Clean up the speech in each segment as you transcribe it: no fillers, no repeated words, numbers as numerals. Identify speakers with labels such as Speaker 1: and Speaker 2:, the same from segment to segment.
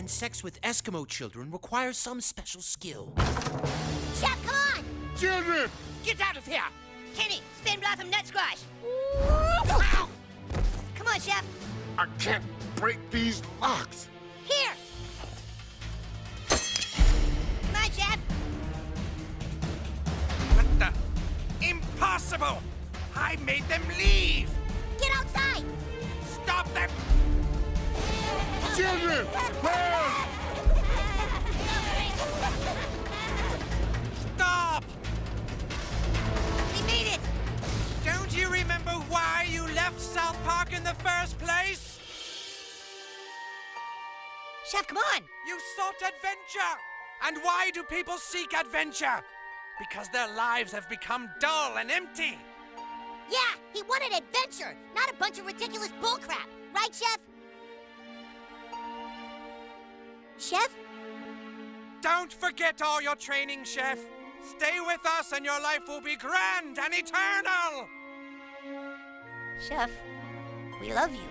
Speaker 1: and sex with Eskimo children requires some special skill.
Speaker 2: Chef, come on!
Speaker 3: Children!
Speaker 1: Get out of here!
Speaker 2: Kenny, spin blossom nut squash! Come on, Chef!
Speaker 3: I can't break these locks.
Speaker 2: Here! Come on, Chef!
Speaker 1: What the? Impossible! I made them leave!
Speaker 2: Get outside!
Speaker 1: Stop them!
Speaker 3: Children! Run!
Speaker 1: Stop!
Speaker 2: We made it!
Speaker 1: Don't you remember why you left South Park in the first place?
Speaker 2: Chef, come on!
Speaker 1: You sought adventure! And why do people seek adventure? Because their lives have become dull and empty.
Speaker 2: Yeah, he wanted adventure, not a bunch of ridiculous bullcrap. Right, Chef? Chef?
Speaker 1: Don't forget all your training, Chef. Stay with us and your life will be grand and eternal!
Speaker 2: Chef, we love you.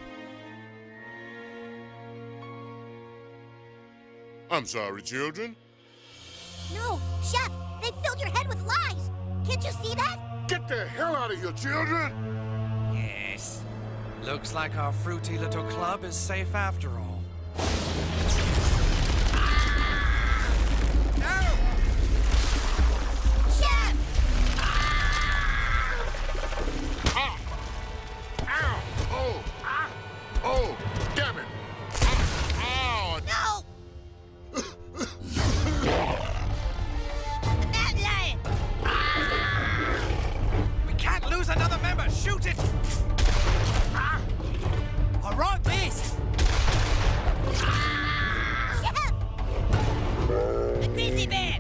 Speaker 3: I'm sorry, children.
Speaker 2: No, Chef, they filled your head with lies. Can't you see that?
Speaker 3: Get the hell out of here, children!
Speaker 1: Yes. Looks like our fruity little club is safe after all. No!
Speaker 2: Chef!
Speaker 3: Ah! Ow! Oh! Ah! Oh! Damn it! Ow!
Speaker 2: No! That lion!
Speaker 1: We can't lose another member! Shoot it! Ah! All right, this!
Speaker 2: Chef! A grizzly bear!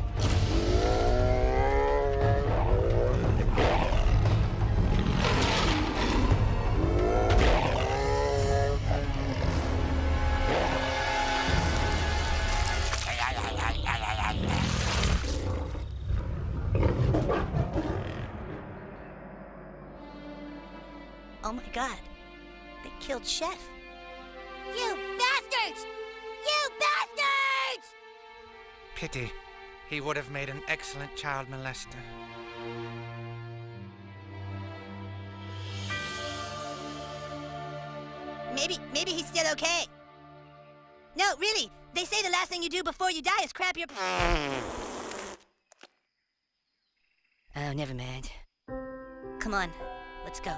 Speaker 2: Oh my God, they killed Chef. You bastards! You bastards!
Speaker 1: Pity. He would have made an excellent child molester.
Speaker 2: Maybe he's still okay. No, really, they say the last thing you do before you die is crap your... Oh, never mind. Come on, let's go.